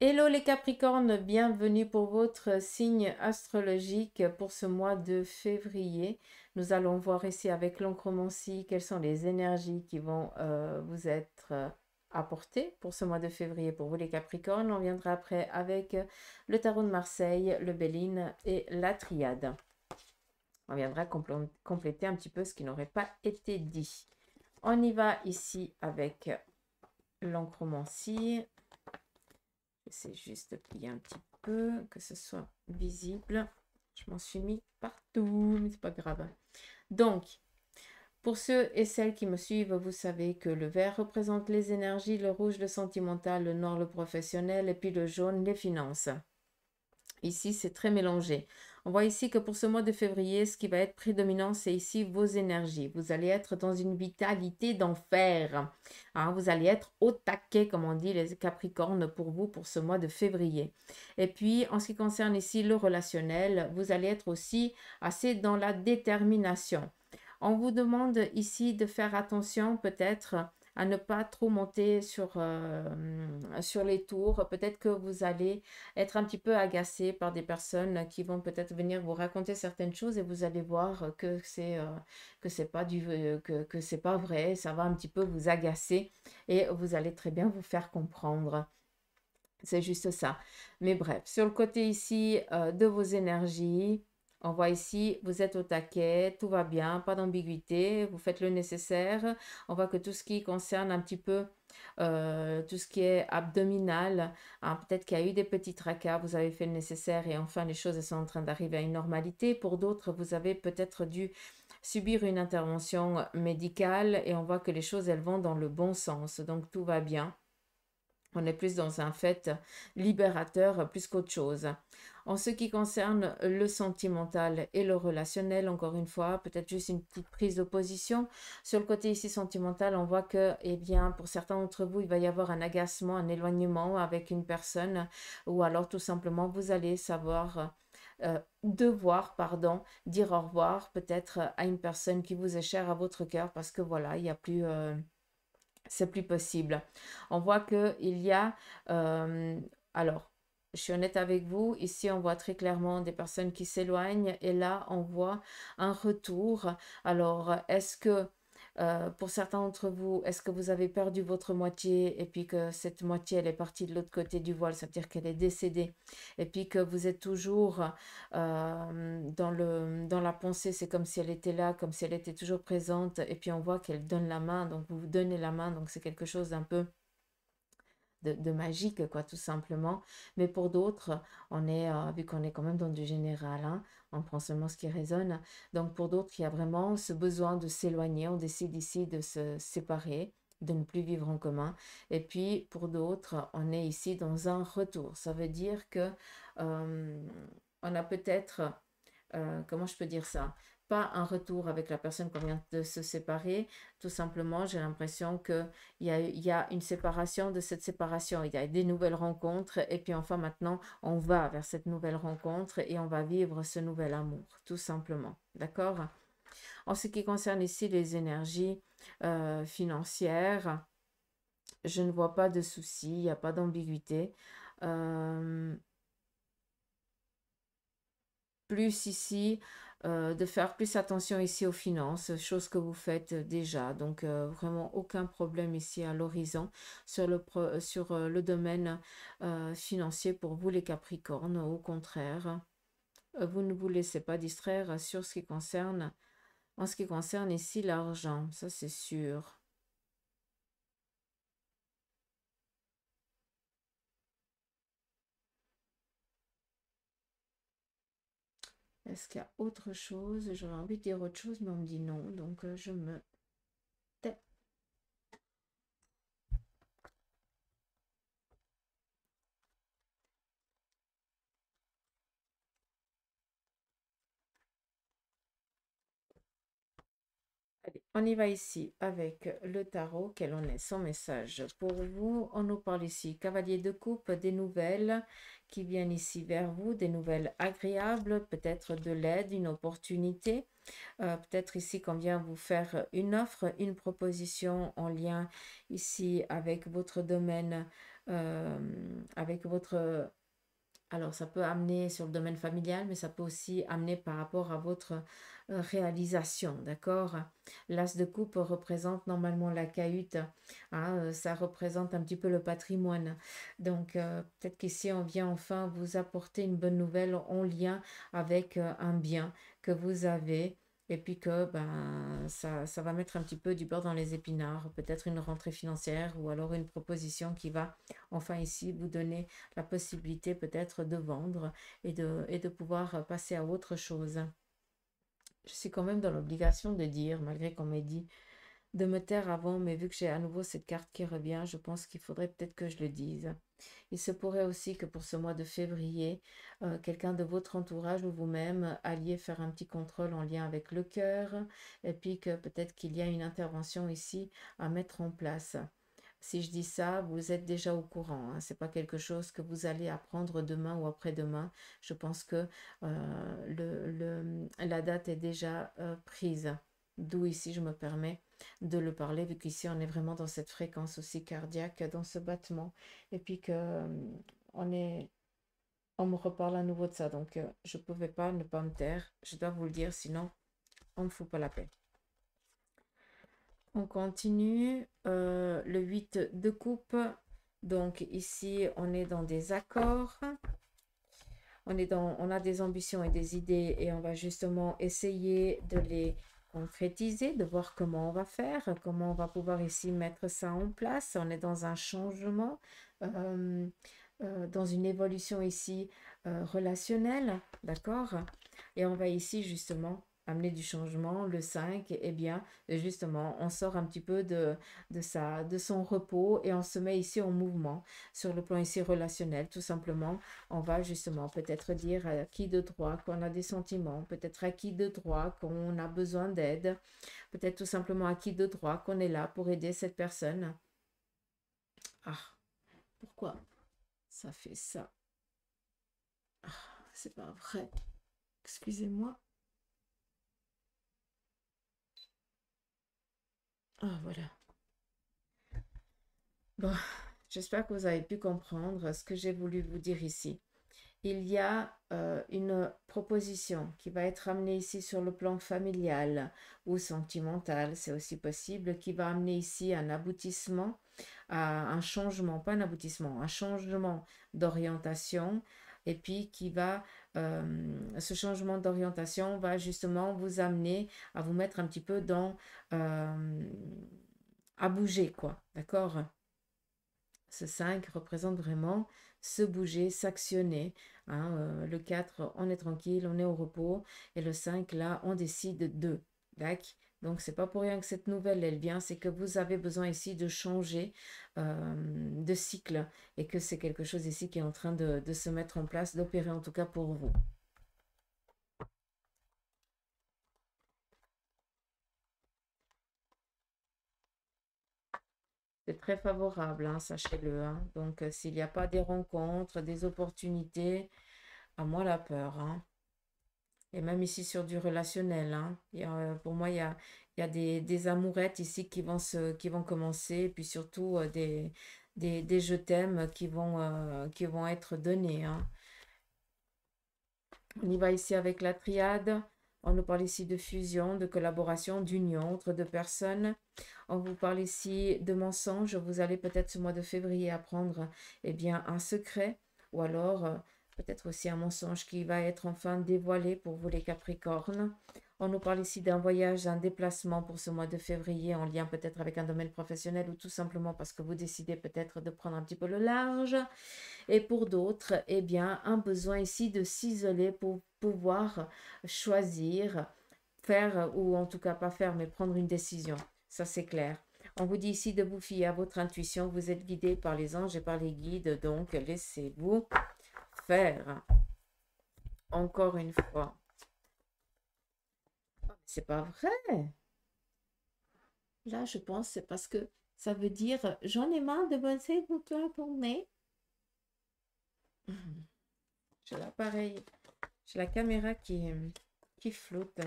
Hello les Capricornes, bienvenue pour votre signe astrologique pour ce mois de février. Nous allons voir ici avec l'oncromancie quelles sont les énergies qui vont vous être apportées pour ce mois de février pour vous les Capricornes. On viendra après avec le tarot de Marseille, le Béline et la Triade. On viendra compléter un petit peu ce qui n'aurait pas été dit. On y va ici avec l'oncromancie. C'est juste plier un petit peu, que ce soit visible. Je m'en suis mis partout, mais c'est pas grave. Donc, pour ceux et celles qui me suivent, vous savez que le vert représente les énergies, le rouge le sentimental, le noir le professionnel et puis le jaune les finances. Ici, c'est très mélangé. On voit ici que pour ce mois de février, ce qui va être prédominant, c'est ici vos énergies. Vous allez être dans une vitalité d'enfer. Hein, vous allez être au taquet, comme on dit les Capricornes, pour vous, pour ce mois de février. Et puis, en ce qui concerne ici le relationnel, vous allez être aussi assez dans la détermination. On vous demande ici de faire attention peut-être à ne pas trop monter sur les tours. Peut-être que vous allez être un petit peu agacé par des personnes qui vont peut-être venir vous raconter certaines choses et vous allez voir que c'est pas que c'est pas vrai. Ça va un petit peu vous agacer et vous allez très bien vous faire comprendre. C'est juste ça. Mais bref, sur le côté ici de vos énergies, on voit ici, vous êtes au taquet, tout va bien, pas d'ambiguïté, vous faites le nécessaire. On voit que tout ce qui concerne un petit peu tout ce qui est abdominal, hein, peut-être qu'il y a eu des petits tracas, vous avez fait le nécessaire et enfin les choses sont en train d'arriver à une normalité. Pour d'autres, vous avez peut-être dû subir une intervention médicale et on voit que les choses, elles vont dans le bon sens, donc tout va bien. On est plus dans un fait libérateur plus qu'autre chose. En ce qui concerne le sentimental et le relationnel, encore une fois, peut-être juste une petite prise de position. Sur le côté ici sentimental, on voit que, eh bien, pour certains d'entre vous, il va y avoir un agacement, un éloignement avec une personne, ou alors tout simplement, vous allez devoir, pardon, dire au revoir peut-être à une personne qui vous est chère à votre cœur parce que voilà, il n'y a plus c'est plus possible. On voit qu'il y a, alors, je suis honnête avec vous, ici on voit très clairement des personnes qui s'éloignent et là on voit un retour. Alors, est-ce que pour certains d'entre vous, est-ce que vous avez perdu votre moitié et puis que cette moitié elle est partie de l'autre côté du voile, c'est-à-dire qu'elle est décédée et puis que vous êtes toujours dans la pensée, c'est comme si elle était là, comme si elle était toujours présente et puis on voit qu'elle donne la main, donc vous vous donnez la main, donc c'est quelque chose d'un peu de magique, quoi, tout simplement. Mais pour d'autres, vu qu'on est quand même dans du général, hein, on prend seulement ce qui résonne. Donc pour d'autres, il y a vraiment ce besoin de s'éloigner. On décide ici de se séparer, de ne plus vivre en commun. Et puis pour d'autres, on est ici dans un retour. Ça veut dire que euh, on a peut-être comment je peux dire ça? Pas un retour avec la personne qu'on vient de se séparer. Tout simplement, j'ai l'impression il y a une séparation de cette séparation. Il y a des nouvelles rencontres et puis enfin maintenant, on va vers cette nouvelle rencontre et on va vivre ce nouvel amour, tout simplement. D'accord? En ce qui concerne ici les énergies financières, je ne vois pas de soucis, il n'y a pas d'ambiguïté. Euh, plus ici, de faire plus attention ici aux finances, chose que vous faites déjà. Donc, vraiment aucun problème ici à l'horizon sur le domaine financier pour vous les Capricornes. Au contraire, vous ne vous laissez pas distraire sur en ce qui concerne ici l'argent, ça c'est sûr. Est-ce qu'il y a autre chose? J'aurais envie de dire autre chose, mais on me dit non, donc je me tais. Allez, on y va ici avec le tarot. Quel en est son message pour vous? On nous parle ici, cavalier de coupe, des nouvelles qui viennent ici vers vous, des nouvelles agréables, peut-être de l'aide, une opportunité. Peut-être ici qu'on vient vous faire une offre, une proposition en lien ici avec votre domaine avec votre... Alors, ça peut amener sur le domaine familial, mais ça peut aussi amener par rapport à votre réalisation, d'accord? L'as de coupe représente normalement la cahute, hein, ça représente un petit peu le patrimoine. Donc, peut-être qu'ici, on vient enfin vous apporter une bonne nouvelle en lien avec un bien que vous avez. Et puis que ben, ça va mettre un petit peu du beurre dans les épinards, peut-être une rentrée financière ou alors une proposition qui va enfin ici vous donner la possibilité peut-être de vendre et de pouvoir passer à autre chose. Je suis quand même dans l'obligation de dire, malgré qu'on m'ait dit de me taire avant, mais vu que j'ai à nouveau cette carte qui revient, je pense qu'il faudrait peut-être que je le dise. Il se pourrait aussi que pour ce mois de février, quelqu'un de votre entourage ou vous-même alliez faire un petit contrôle en lien avec le cœur, et puis que peut-être qu'il y a une intervention ici à mettre en place. Si je dis ça, vous êtes déjà au courant, hein. Ce n'est pas quelque chose que vous allez apprendre demain ou après-demain. Je pense que la date est déjà prise. D'où ici, je me permets de le parler, vu qu'ici, on est vraiment dans cette fréquence aussi cardiaque, dans ce battement. Et puis que on me reparle à nouveau de ça. Donc, je ne pouvais pas ne pas me taire. Je dois vous le dire, sinon, on ne me fout pas la paix. On continue. Le 8 de coupe. Donc ici, on est dans des accords. On a des ambitions et des idées et on va justement essayer de les concrétiser, de voir comment on va faire, comment on va pouvoir ici mettre ça en place. On est dans un changement, dans une évolution ici relationnelle, d'accord? Et on va ici justement amener du changement. Le 5, eh bien, justement, on sort un petit peu de son repos et on se met ici en mouvement sur le plan ici relationnel, tout simplement. On va justement peut-être dire à qui de droit qu'on a des sentiments, peut-être à qui de droit qu'on a besoin d'aide, peut-être tout simplement à qui de droit qu'on est là pour aider cette personne. Ah, pourquoi ça fait ça? Ah, c'est pas vrai. Excusez-moi. Ah, voilà. Bon, j'espère que vous avez pu comprendre ce que j'ai voulu vous dire ici. Il y a une proposition qui va être amenée ici sur le plan familial ou sentimental, c'est aussi possible, qui va amener ici un aboutissement, un changement, pas un aboutissement, un changement d'orientation. Et puis ce changement d'orientation va justement vous amener à vous mettre un petit peu à bouger, quoi, d'accord? Ce 5 représente vraiment se bouger, s'actionner, hein. Le 4, on est tranquille, on est au repos. Et le 5, là, on décide de. D'accord? Donc, c'est pas pour rien que cette nouvelle, elle vient, c'est que vous avez besoin ici de changer de cycle et que c'est quelque chose ici qui est en train de se mettre en place, d'opérer en tout cas pour vous. C'est très favorable, hein, sachez-le, hein. Donc, s'il n'y a pas des rencontres, des opportunités, à moi la peur, hein. Et même ici sur du relationnel, hein. Pour moi, il y a des amourettes ici qui vont commencer, et puis surtout des je t'aime qui vont être donnés, hein. On y va ici avec la triade. On nous parle ici de fusion, de collaboration, d'union entre deux personnes. On vous parle ici de mensonges. Vous allez peut-être ce mois de février apprendre eh bien, un secret ou alors peut-être aussi un mensonge qui va être enfin dévoilé pour vous les Capricornes. On nous parle ici d'un voyage, d'un déplacement pour ce mois de février en lien peut-être avec un domaine professionnel ou tout simplement parce que vous décidez peut-être de prendre un petit peu le large. Et pour d'autres, eh bien, un besoin ici de s'isoler pour pouvoir choisir, faire, ou en tout cas pas faire, mais prendre une décision. Ça, c'est clair. On vous dit ici de vous fier à votre intuition. Vous êtes guidé par les anges et par les guides, donc laissez-vous faire. Encore une fois. C'est pas vrai. Là, je pense c'est parce que ça veut dire j'en ai marre de bosser toute la journée. J'ai l'appareil, j'ai la caméra qui flotte.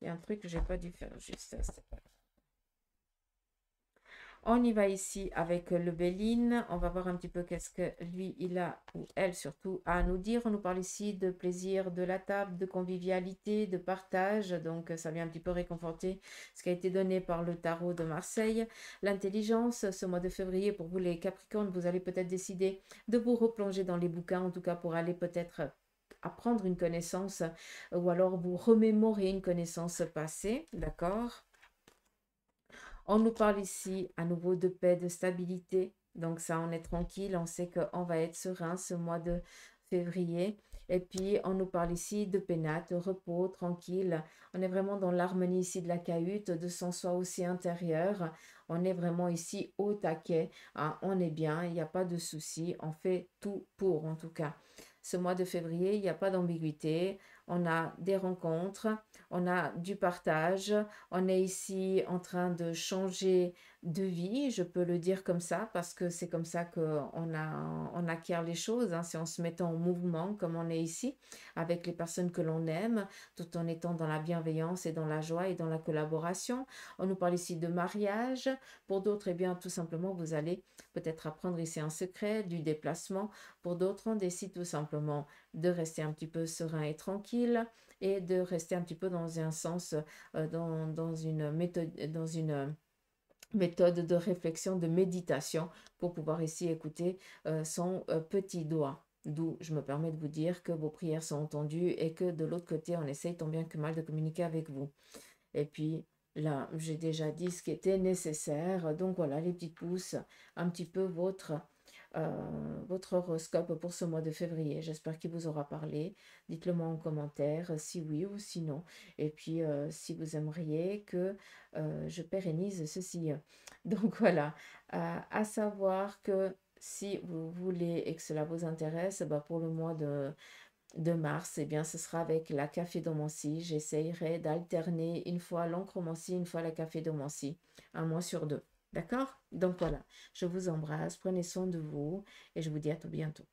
Il y a un truc que j'ai pas dû faire juste. On y va ici avec le Béline. On va voir un petit peu qu'est-ce que lui, il a, ou elle surtout, à nous dire. On nous parle ici de plaisir de la table, de convivialité, de partage. Donc, ça vient un petit peu réconforter ce qui a été donné par le tarot de Marseille. L'intelligence, ce mois de février, pour vous les Capricornes, vous allez peut-être décider de vous replonger dans les bouquins, en tout cas pour aller peut-être apprendre une connaissance ou alors vous remémorer une connaissance passée, d'accord? On nous parle ici à nouveau de paix, de stabilité. Donc ça, on est tranquille, on sait qu'on va être serein ce mois de février. Et puis, on nous parle ici de pénate, de repos, tranquille. On est vraiment dans l'harmonie ici de la cahute, de son soi aussi intérieur. On est vraiment ici au taquet, hein. On est bien, il n'y a pas de souci. On fait tout pour, en tout cas. Ce mois de février, il n'y a pas d'ambiguïté. On a des rencontres, on a du partage, on est ici en train de changer de vie, je peux le dire comme ça, parce que c'est comme ça on acquiert les choses, hein, c'est en se mettant en mouvement comme on est ici, avec les personnes que l'on aime, tout en étant dans la bienveillance et dans la joie et dans la collaboration. On nous parle ici de mariage. Pour d'autres, eh bien, tout simplement, vous allez peut-être apprendre ici un secret, du déplacement. Pour d'autres, on décide tout simplement de rester un petit peu serein et tranquille et de rester un petit peu dans un sens, dans une méthode de réflexion, de méditation pour pouvoir ici écouter son petit doigt. D'où je me permets de vous dire que vos prières sont entendues et que de l'autre côté, on essaye tant bien que mal de communiquer avec vous. Et puis là, j'ai déjà dit ce qui était nécessaire. Donc voilà, les petits pouces, un petit peu votre horoscope pour ce mois de février. J'espère qu'il vous aura parlé. Dites-le moi en commentaire si oui ou si non. Et puis si vous aimeriez que je pérennise ceci. Donc voilà, à savoir que si vous voulez et que cela vous intéresse, bah pour le mois de mars, eh bien, ce sera avec la café-domancie. J'essayerai d'alterner une fois l'encromancie, une fois la café-domancie, un mois sur deux. D'accord? Donc voilà, je vous embrasse, prenez soin de vous et je vous dis à tout bientôt.